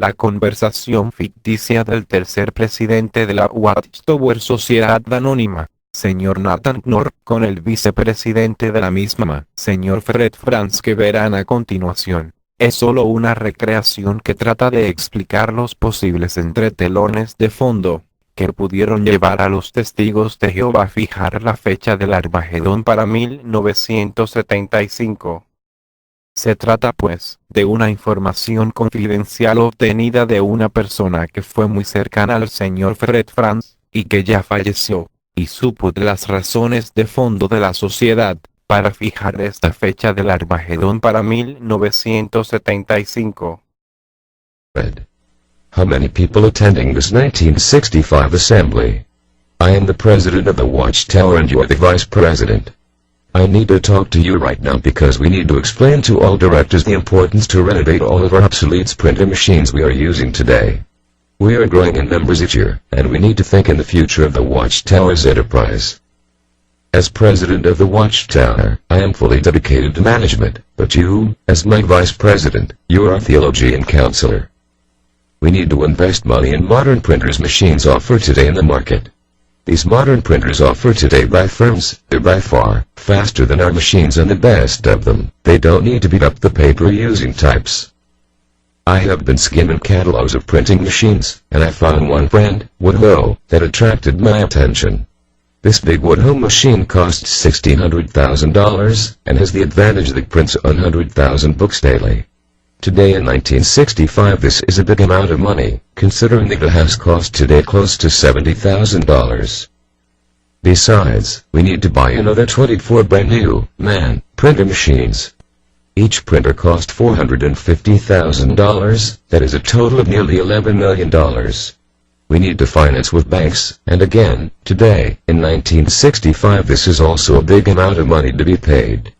La conversación ficticia del tercer presidente de la Watchtower Sociedad anónima, Sr Nathan Knorr, con el vicepresidente de la misma, Sr Fred Franz, que verán a continuación, es solo una recreación que trata de explicar los posibles entretelones de fondo, que pudieron llevar a los testigos de Jehová a fijar la fecha del Armagedón para 1975. Se trata pues, de una información confidencial obtenida de una persona que fue muy cercana al Sr Fred Franz, y que ya falleció, y supo de las razones de fondo de la sociedad, para fijar esta fecha del Armagedón para 1975. Fred. How many people attending this 1965 assembly? I am the president of the Watchtower and you're the vice president. I need to talk to you right now because we need to explain to all directors the importance to renovate all of our obsolete printer machines we are using today. We are growing in numbers each year, and we need to think in the future of the Watchtower's enterprise. As president of the Watchtower, I am fully dedicated to management, but you, as my vice president, you are our theologian counselor. We need to invest money in modern printers machines offered today in the market. These modern printers offered today by firms, they're by far faster than our machines, and the best of them, they don't need to beat up the paper using types. I have been skimming catalogs of printing machines, and I found one brand, Woodhoe, that attracted my attention. This big Woodhoe machine costs $1,600, and has the advantage that it prints 100,000 books daily. Today in 1965 this is a big amount of money, considering that it has cost today close to $70,000. Besides, we need to buy another 24 brand new, printer machines. Each printer cost $450,000, that is a total of nearly $11 million. We need to finance with banks, and again, today, in 1965 this is also a big amount of money to be paid.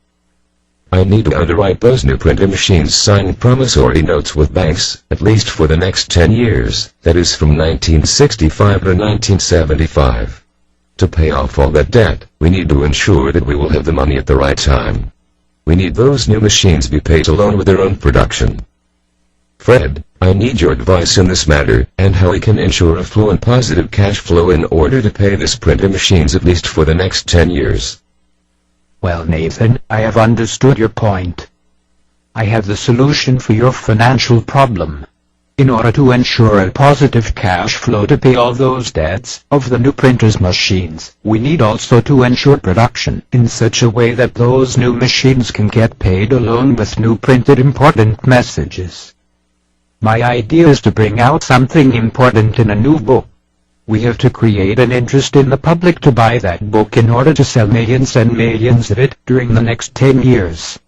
I need to underwrite those new printer machines, sign promissory notes with banks, at least for the next 10 years, that is from 1965 to 1975. To pay off all that debt, we need to ensure that we will have the money at the right time. We need those new machines be paid alone with their own production. Fred, I need your advice in this matter, and how we can ensure a fluent positive cash flow in order to pay this printer machines at least for the next 10 years. Well, Nathan, I have understood your point. I have the solution for your financial problem. In order to ensure a positive cash flow to pay all those debts of the new printers machines, we need also to ensure production in such a way that those new machines can get paid along with new printed important messages. My idea is to bring out something important in a new book. We have to create an interest in the public to buy that book in order to sell millions and millions of it during the next 10 years.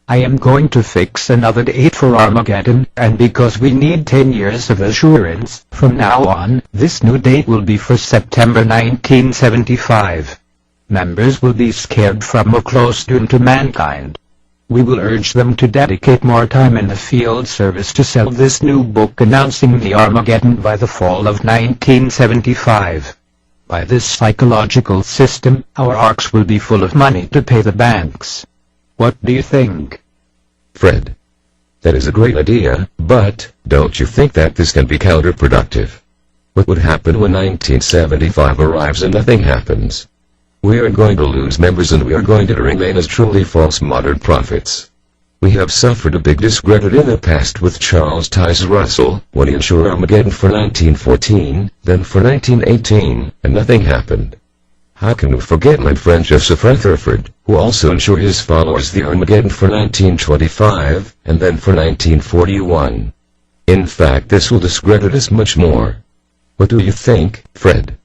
I am going to fix another date for Armageddon, and because we need 10 years of assurance, from now on, this new date will be for September 1975. Members will be scared from a close doom to mankind. We will urge them to dedicate more time in the field service to sell this new book announcing the Armageddon by the fall of 1975. By this psychological system, our arks will be full of money to pay the banks. What do you think? Fred. That is a great idea, but don't you think that this can be counterproductive? What would happen when 1975 arrives and nothing happens? We are going to lose members and we are going to remain as truly false modern prophets. We have suffered a big discredit in the past with Charles Taze Russell, when he ensured Armageddon for 1914, then for 1918, and nothing happened. How can we forget my friend Joseph Rutherford, who also ensured his followers the Armageddon for 1925, and then for 1941? In fact, this will discredit us much more. What do you think, Fred?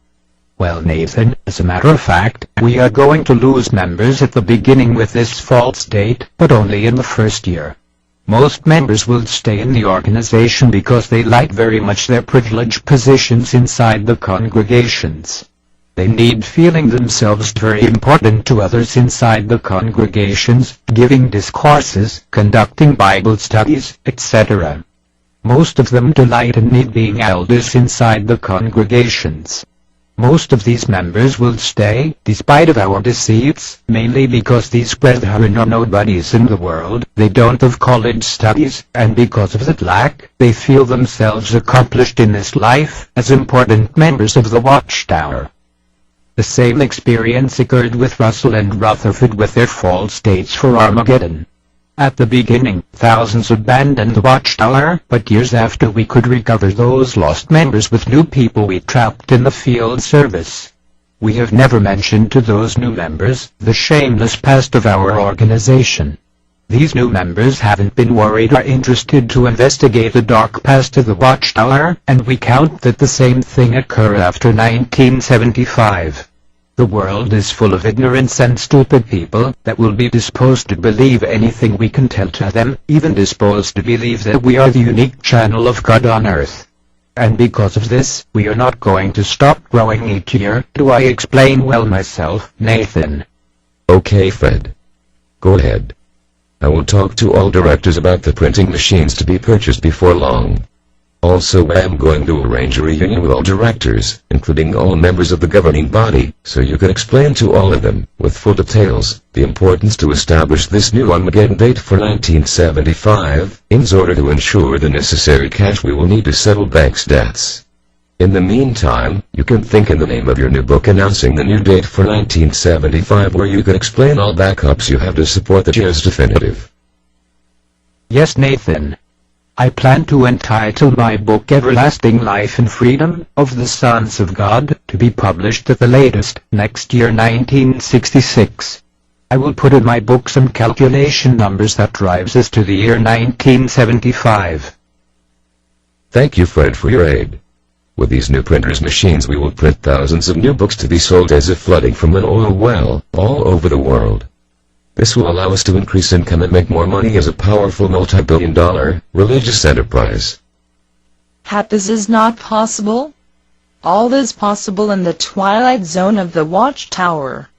Well, Nathan, as a matter of fact, we are going to lose members at the beginning with this false date, but only in the first year. Most members will stay in the organization because they like very much their privileged positions inside the congregations. They need feeling themselves very important to others inside the congregations, giving discourses, conducting Bible studies, etc. Most of them delight in being elders inside the congregations. Most of these members will stay, despite of our deceits, mainly because these brethren are nobodies in the world, they don't have college studies, and because of that lack, they feel themselves accomplished in this life, as important members of the Watchtower. The same experience occurred with Russell and Rutherford with their false dates for Armageddon. At the beginning, thousands abandoned the Watchtower, but years after we could recover those lost members with new people we trapped in the field service. We have never mentioned to those new members the shameless past of our organization. These new members haven't been worried or interested to investigate the dark past of the Watchtower, and we count that the same thing occurred after 1975. The world is full of ignorance and stupid people that will be disposed to believe anything we can tell to them, even disposed to believe that we are the unique channel of God on earth. And because of this, we are not going to stop growing each year. Do I explain well myself, Nathan? Okay, Fred. Go ahead. I will talk to all directors about the printing machines to be purchased before long. Also, I am going to arrange a reunion with all directors, including all members of the governing body, so you can explain to all of them, with full details, the importance to establish this new Armageddon date for 1975, in order to ensure the necessary cash we will need to settle bank's debts. In the meantime, you can think in the name of your new book announcing the new date for 1975, where you can explain all backups you have to support the year's definitive. Yes, Nathan. I plan to entitle my book Everlasting Life and Freedom of the Sons of God, to be published at the latest, next year 1966. I will put in my book some calculation numbers that drives us to the year 1975. Thank you, Fred, for your aid. With these new printers machines we will print thousands of new books to be sold as if flooding from an oil well, all over the world. This will allow us to increase income and make more money as a powerful multi-billion-dollar religious enterprise. This is not possible. All is possible in the twilight zone of the Watchtower.